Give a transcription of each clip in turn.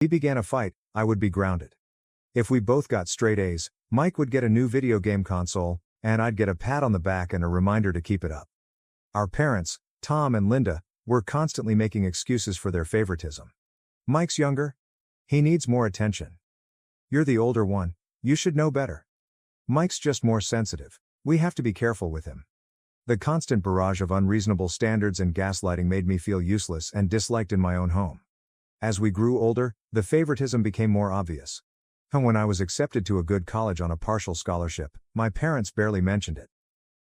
He began a fight, I would be grounded. If we both got straight A's, Mike would get a new video game console, and I'd get a pat on the back and a reminder to keep it up. Our parents, Tom and Linda, were constantly making excuses for their favoritism. Mike's younger. He needs more attention. You're the older one, you should know better. Mike's just more sensitive, we have to be careful with him. The constant barrage of unreasonable standards and gaslighting made me feel useless and disliked in my own home. As we grew older, the favoritism became more obvious. And when I was accepted to a good college on a partial scholarship, my parents barely mentioned it.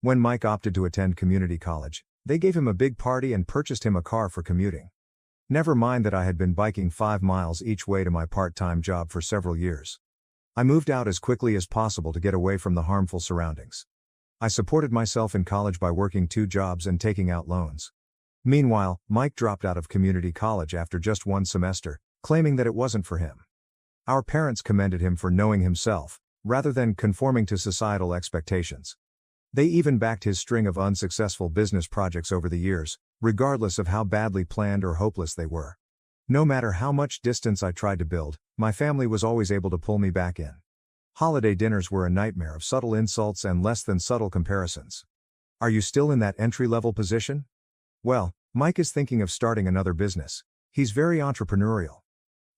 When Mike opted to attend community college, they gave him a big party and purchased him a car for commuting. Never mind that I had been biking 5 miles each way to my part-time job for several years. I moved out as quickly as possible to get away from the harmful surroundings. I supported myself in college by working 2 jobs and taking out loans. Meanwhile, Mike dropped out of community college after just 1 semester, claiming that it wasn't for him. Our parents commended him for knowing himself, rather than conforming to societal expectations. They even backed his string of unsuccessful business projects over the years, regardless of how badly planned or hopeless they were. No matter how much distance I tried to build, my family was always able to pull me back in. Holiday dinners were a nightmare of subtle insults and less than subtle comparisons. Are you still in that entry-level position? Well, Mike is thinking of starting another business. He's very entrepreneurial.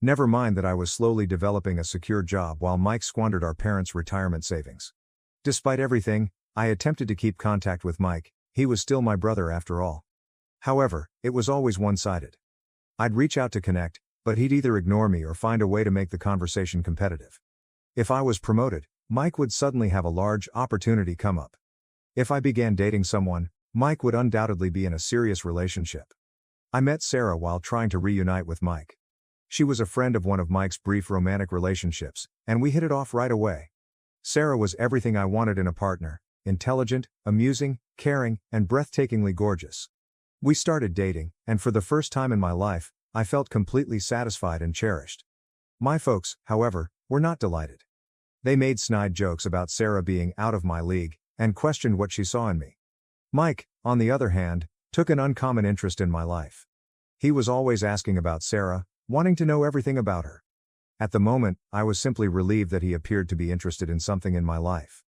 Never mind that I was slowly developing a secure job while Mike squandered our parents' retirement savings. Despite everything, I attempted to keep contact with Mike. He was still my brother after all. However, it was always one-sided. I'd reach out to connect, but he'd either ignore me or find a way to make the conversation competitive. If I was promoted, Mike would suddenly have a large opportunity come up. If I began dating someone, Mike would undoubtedly be in a serious relationship. I met Sarah while trying to reunite with Mike. She was a friend of one of Mike's brief romantic relationships, and we hit it off right away. Sarah was everything I wanted in a partner: intelligent, amusing, caring, and breathtakingly gorgeous. We started dating, and for the first time in my life, I felt completely satisfied and cherished. My folks, however, were not delighted. They made snide jokes about Sarah being out of my league, and questioned what she saw in me. Mike, on the other hand, took an uncommon interest in my life. He was always asking about Sarah, wanting to know everything about her. At the moment, I was simply relieved that he appeared to be interested in something in my life.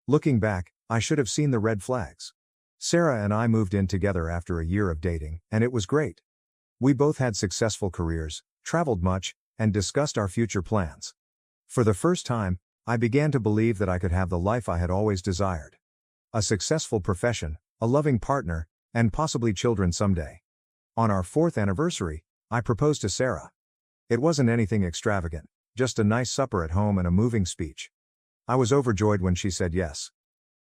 Looking back, I should have seen the red flags. Sarah and I moved in together after a year of dating, and it was great. We both had successful careers, traveled much, and discussed our future plans. For the first time, I began to believe that I could have the life I had always desired. A successful profession, a loving partner, and possibly children someday. On our 4th anniversary, I proposed to Sarah. It wasn't anything extravagant, just a nice supper at home and a moving speech. I was overjoyed when she said yes.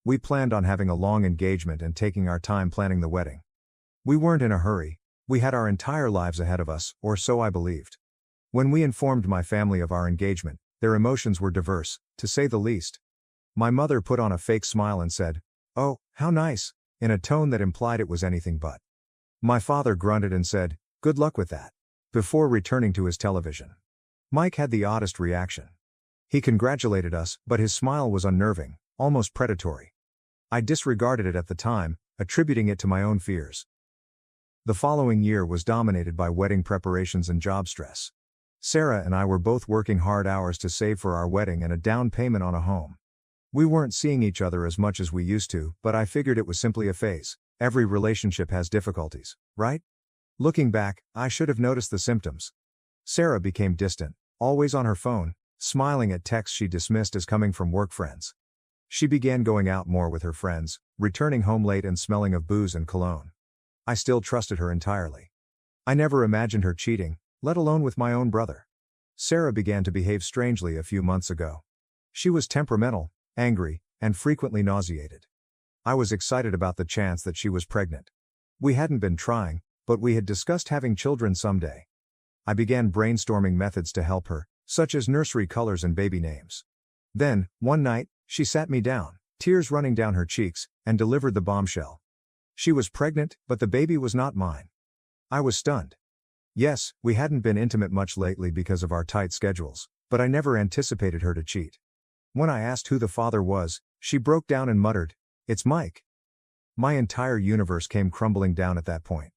We planned on having a long engagement and taking our time planning the wedding. We weren't in a hurry, we had our entire lives ahead of us, or so I believed. When we informed my family of our engagement, their emotions were diverse, to say the least. My mother put on a fake smile and said, "Oh, how nice," in a tone that implied it was anything but. My father grunted and said, "Good luck with that," before returning to his television. Mike had the oddest reaction. He congratulated us, but his smile was unnerving, almost predatory. I disregarded it at the time, attributing it to my own fears. The following year was dominated by wedding preparations and job stress. Sarah and I were both working hard hours to save for our wedding and a down payment on a home. We weren't seeing each other as much as we used to, but I figured it was simply a phase. Every relationship has difficulties, right? Looking back, I should have noticed the symptoms. Sarah became distant, always on her phone, smiling at texts she dismissed as coming from work friends. She began going out more with her friends, returning home late and smelling of booze and cologne. I still trusted her entirely. I never imagined her cheating, let alone with my own brother. Sarah began to behave strangely a few months ago. She was temperamental, angry, and frequently nauseated. I was excited about the chance that she was pregnant. We hadn't been trying, but we had discussed having children someday. I began brainstorming methods to help her, such as nursery colors and baby names. Then, one night, she sat me down, tears running down her cheeks, and delivered the bombshell. She was pregnant, but the baby was not mine. I was stunned. Yes, we hadn't been intimate much lately because of our tight schedules, but I never anticipated her to cheat. When I asked who the father was, she broke down and muttered, "It's Mike." My entire universe came crumbling down at that point.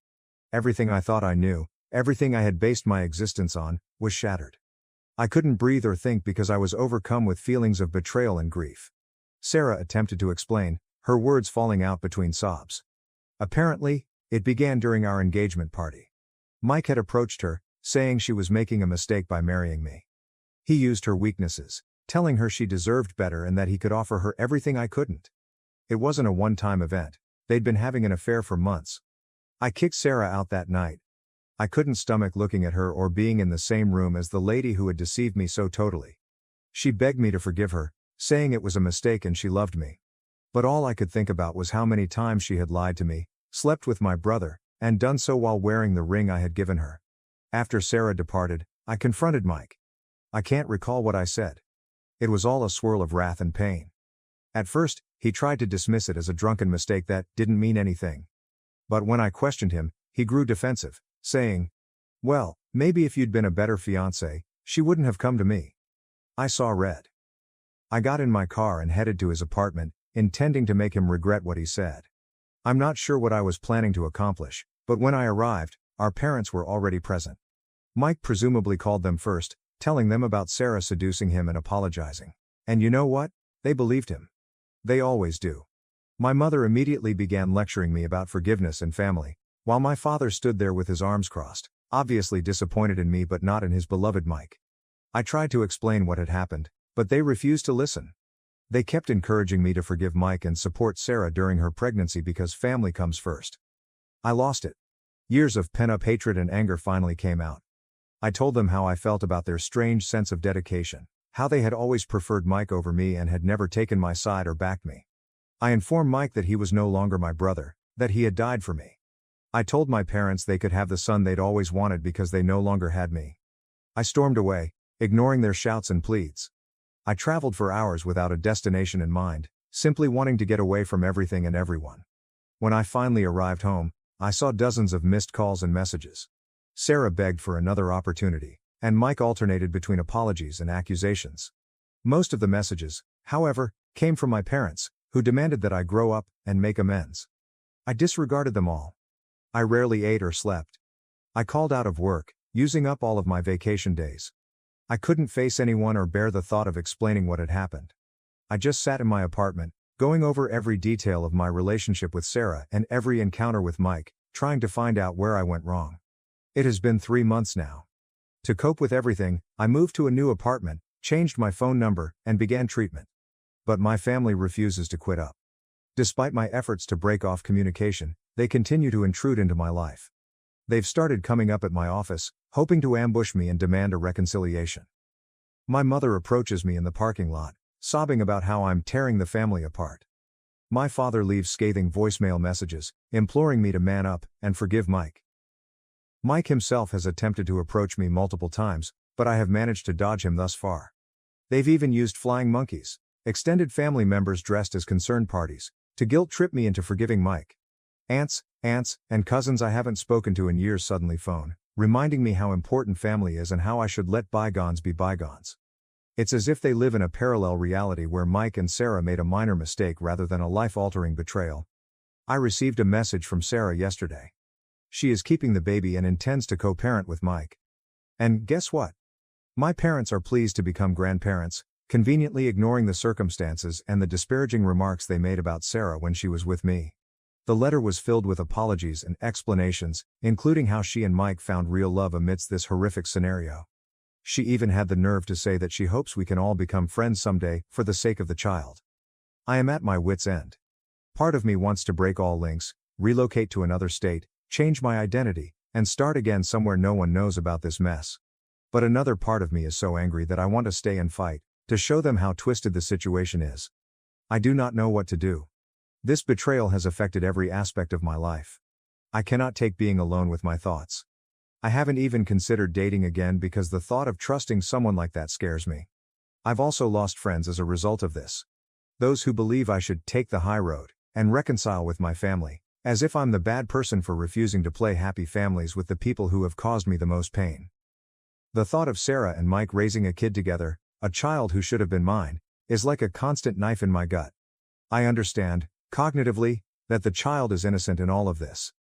Everything I thought I knew, everything I had based my existence on, was shattered. I couldn't breathe or think because I was overcome with feelings of betrayal and grief. Sarah attempted to explain, her words falling out between sobs. Apparently, it began during our engagement party. Mike had approached her, saying she was making a mistake by marrying me. He used her weaknesses, telling her she deserved better and that he could offer her everything I couldn't. It wasn't a one-time event, they'd been having an affair for months. I kicked Sarah out that night. I couldn't stomach looking at her or being in the same room as the lady who had deceived me so totally. She begged me to forgive her, saying it was a mistake and she loved me. But all I could think about was how many times she had lied to me, slept with my brother, and done so while wearing the ring I had given her. After Sarah departed, I confronted Mike. I can't recall what I said. It was all a swirl of wrath and pain. At first, he tried to dismiss it as a drunken mistake that didn't mean anything. But when I questioned him, he grew defensive, saying, "Well, maybe if you'd been a better fiancé, she wouldn't have come to me." I saw red. I got in my car and headed to his apartment, intending to make him regret what he said. I'm not sure what I was planning to accomplish, but when I arrived, our parents were already present. Mike presumably called them first, telling them about Sarah seducing him and apologizing. And you know what? They believed him. They always do. My mother immediately began lecturing me about forgiveness and family, while my father stood there with his arms crossed, obviously disappointed in me but not in his beloved Mike. I tried to explain what had happened, but they refused to listen. They kept encouraging me to forgive Mike and support Sarah during her pregnancy because family comes first. I lost it. Years of pent-up hatred and anger finally came out. I told them how I felt about their strange sense of dedication, how they had always preferred Mike over me and had never taken my side or backed me. I informed Mike that he was no longer my brother, that he had died for me. I told my parents they could have the son they'd always wanted because they no longer had me. I stormed away, ignoring their shouts and pleads. I traveled for hours without a destination in mind, simply wanting to get away from everything and everyone. When I finally arrived home, I saw dozens of missed calls and messages. Sarah begged for another opportunity, and Mike alternated between apologies and accusations. Most of the messages, however, came from my parents, who demanded that I grow up and make amends. I disregarded them all. I rarely ate or slept. I called out of work, using up all of my vacation days. I couldn't face anyone or bear the thought of explaining what had happened. I just sat in my apartment, going over every detail of my relationship with Sarah and every encounter with Mike, trying to find out where I went wrong. It has been 3 months now. To cope with everything, I moved to a new apartment, changed my phone number, and began treatment. But my family refuses to quit up. Despite my efforts to break off communication, they continue to intrude into my life. They've started coming up at my office, hoping to ambush me and demand a reconciliation. My mother approaches me in the parking lot, sobbing about how I'm tearing the family apart. My father leaves scathing voicemail messages, imploring me to man up and forgive Mike. Mike himself has attempted to approach me multiple times, but I have managed to dodge him thus far. They've even used flying monkeys, extended family members dressed as concerned parties, to guilt-trip me into forgiving Mike. Aunts, and cousins I haven't spoken to in years suddenly phone, reminding me how important family is and how I should let bygones be bygones. It's as if they live in a parallel reality where Mike and Sarah made a minor mistake rather than a life-altering betrayal. I received a message from Sarah yesterday. She is keeping the baby and intends to co-parent with Mike. And guess what? My parents are pleased to become grandparents, conveniently ignoring the circumstances and the disparaging remarks they made about Sarah when she was with me. The letter was filled with apologies and explanations, including how she and Mike found real love amidst this horrific scenario. She even had the nerve to say that she hopes we can all become friends someday, for the sake of the child. I am at my wit's end. Part of me wants to break all links, relocate to another state, change my identity, and start again somewhere no one knows about this mess. But another part of me is so angry that I want to stay and fight, to show them how twisted the situation is. I do not know what to do. This betrayal has affected every aspect of my life. I cannot take being alone with my thoughts. I haven't even considered dating again because the thought of trusting someone like that scares me. I've also lost friends as a result of this. Those who believe I should take the high road and reconcile with my family, as if I'm the bad person for refusing to play happy families with the people who have caused me the most pain. The thought of Sarah and Mike raising a kid together, a child who should have been mine, is like a constant knife in my gut. I understand, cognitively, that the child is innocent in all of this.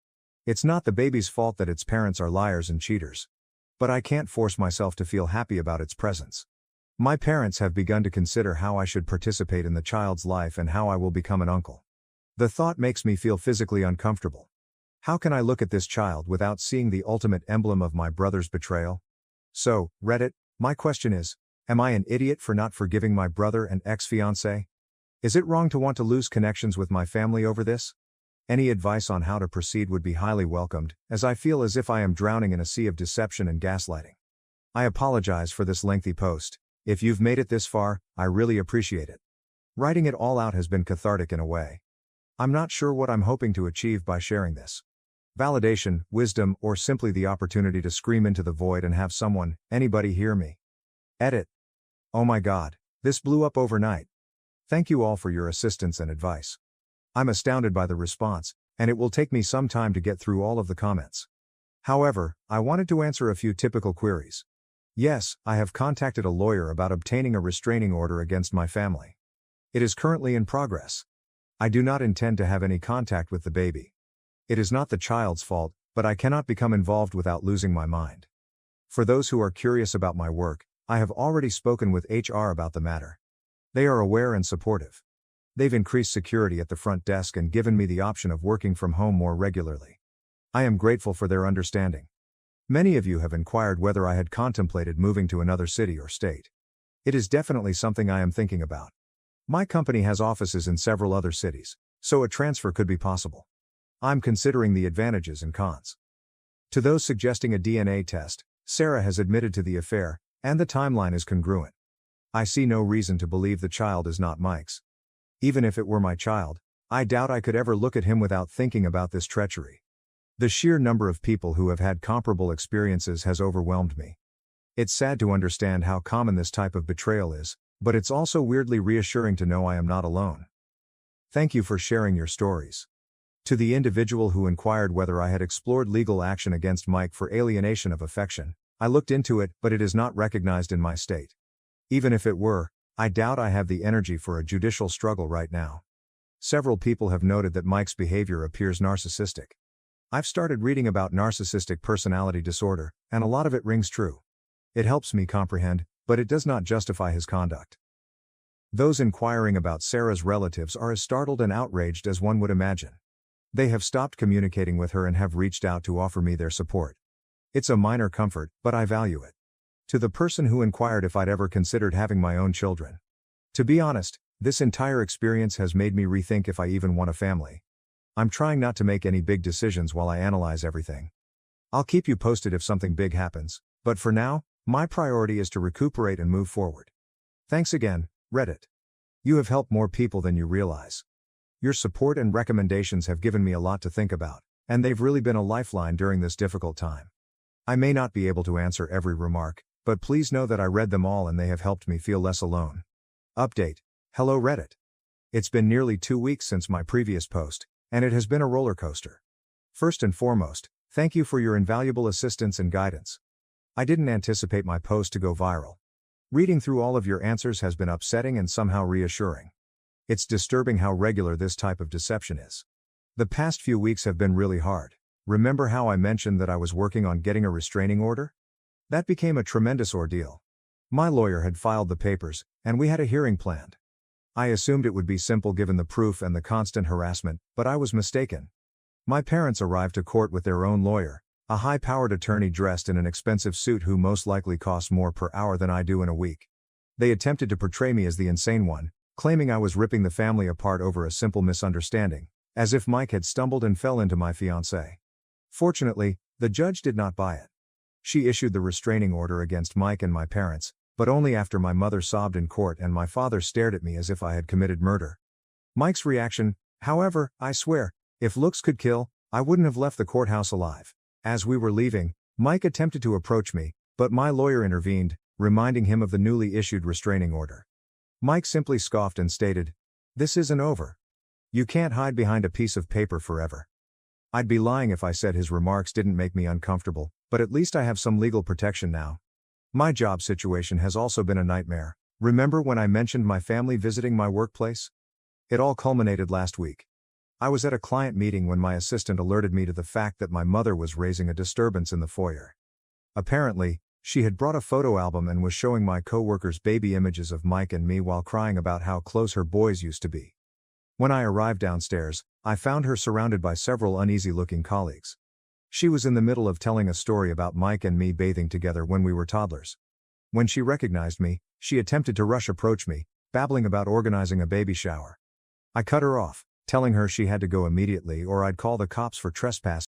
It's not the baby's fault that its parents are liars and cheaters. But I can't force myself to feel happy about its presence. My parents have begun to consider how I should participate in the child's life and how I will become an uncle. The thought makes me feel physically uncomfortable. How can I look at this child without seeing the ultimate emblem of my brother's betrayal? So, Reddit, my question is, am I an idiot for not forgiving my brother and ex-fiancée? Is it wrong to want to lose connections with my family over this? Any advice on how to proceed would be highly welcomed, as I feel as if I am drowning in a sea of deception and gaslighting. I apologize for this lengthy post. If you've made it this far, I really appreciate it. Writing it all out has been cathartic in a way. I'm not sure what I'm hoping to achieve by sharing this. Validation, wisdom, or simply the opportunity to scream into the void and have someone, anybody hear me. Edit. Oh my God, this blew up overnight. Thank you all for your assistance and advice. I'm astounded by the response, and it will take me some time to get through all of the comments. However, I wanted to answer a few typical queries. Yes, I have contacted a lawyer about obtaining a restraining order against my family. It is currently in progress. I do not intend to have any contact with the baby. It is not the child's fault, but I cannot become involved without losing my mind. For those who are curious about my work, I have already spoken with HR about the matter. They are aware and supportive. They've increased security at the front desk and given me the option of working from home more regularly. I am grateful for their understanding. Many of you have inquired whether I had contemplated moving to another city or state. It is definitely something I am thinking about. My company has offices in several other cities, so a transfer could be possible. I'm considering the advantages and cons. To those suggesting a DNA test, Sarah has admitted to the affair, and the timeline is congruent. I see no reason to believe the child is not Mike's. Even if it were my child, I doubt I could ever look at him without thinking about this treachery. The sheer number of people who have had comparable experiences has overwhelmed me. It's sad to understand how common this type of betrayal is, but it's also weirdly reassuring to know I am not alone. Thank you for sharing your stories. To the individual who inquired whether I had explored legal action against Mike for alienation of affection, I looked into it, but it is not recognized in my state. Even if it were, I doubt I have the energy for a judicial struggle right now. Several people have noted that Mike's behavior appears narcissistic. I've started reading about narcissistic personality disorder, and a lot of it rings true. It helps me comprehend, but it does not justify his conduct. Those inquiring about Sarah's relatives are as startled and outraged as one would imagine. They have stopped communicating with her and have reached out to offer me their support. It's a minor comfort, but I value it. To the person who inquired if I'd ever considered having my own children. To be honest, this entire experience has made me rethink if I even want a family. I'm trying not to make any big decisions while I analyze everything. I'll keep you posted if something big happens, but for now, my priority is to recuperate and move forward. Thanks again, Reddit. You have helped more people than you realize. Your support and recommendations have given me a lot to think about, and they've really been a lifeline during this difficult time. I may not be able to answer every remark, but please know that I read them all and they have helped me feel less alone. Update. Hello Reddit. It's been nearly 2 weeks since my previous post, and it has been a roller coaster. First and foremost, thank you for your invaluable assistance and guidance. I didn't anticipate my post to go viral. Reading through all of your answers has been upsetting and somehow reassuring. It's disturbing how regular this type of deception is. The past few weeks have been really hard. Remember how I mentioned that I was working on getting a restraining order? That became a tremendous ordeal. My lawyer had filed the papers, and we had a hearing planned. I assumed it would be simple given the proof and the constant harassment, but I was mistaken. My parents arrived to court with their own lawyer, a high-powered attorney dressed in an expensive suit who most likely costs more per hour than I do in a week. They attempted to portray me as the insane one, claiming I was ripping the family apart over a simple misunderstanding, as if Mike had stumbled and fell into my fiancée. Fortunately, the judge did not buy it. She issued the restraining order against Mike and my parents, but only after my mother sobbed in court and my father stared at me as if I had committed murder. Mike's reaction, however, I swear, if looks could kill, I wouldn't have left the courthouse alive. As we were leaving, Mike attempted to approach me, but my lawyer intervened, reminding him of the newly issued restraining order. Mike simply scoffed and stated, "This isn't over. You can't hide behind a piece of paper forever." I'd be lying if I said his remarks didn't make me uncomfortable, but at least I have some legal protection now. My job situation has also been a nightmare. Remember when I mentioned my family visiting my workplace? It all culminated last week. I was at a client meeting when my assistant alerted me to the fact that my mother was raising a disturbance in the foyer. Apparently, she had brought a photo album and was showing my coworkers baby images of Mike and me while crying about how close her boys used to be. When I arrived downstairs, I found her surrounded by several uneasy-looking colleagues. She was in the middle of telling a story about Mike and me bathing together when we were toddlers. When she recognized me, she attempted to approach me, babbling about organizing a baby shower. I cut her off, telling her she had to go immediately or I'd call the cops for trespassing.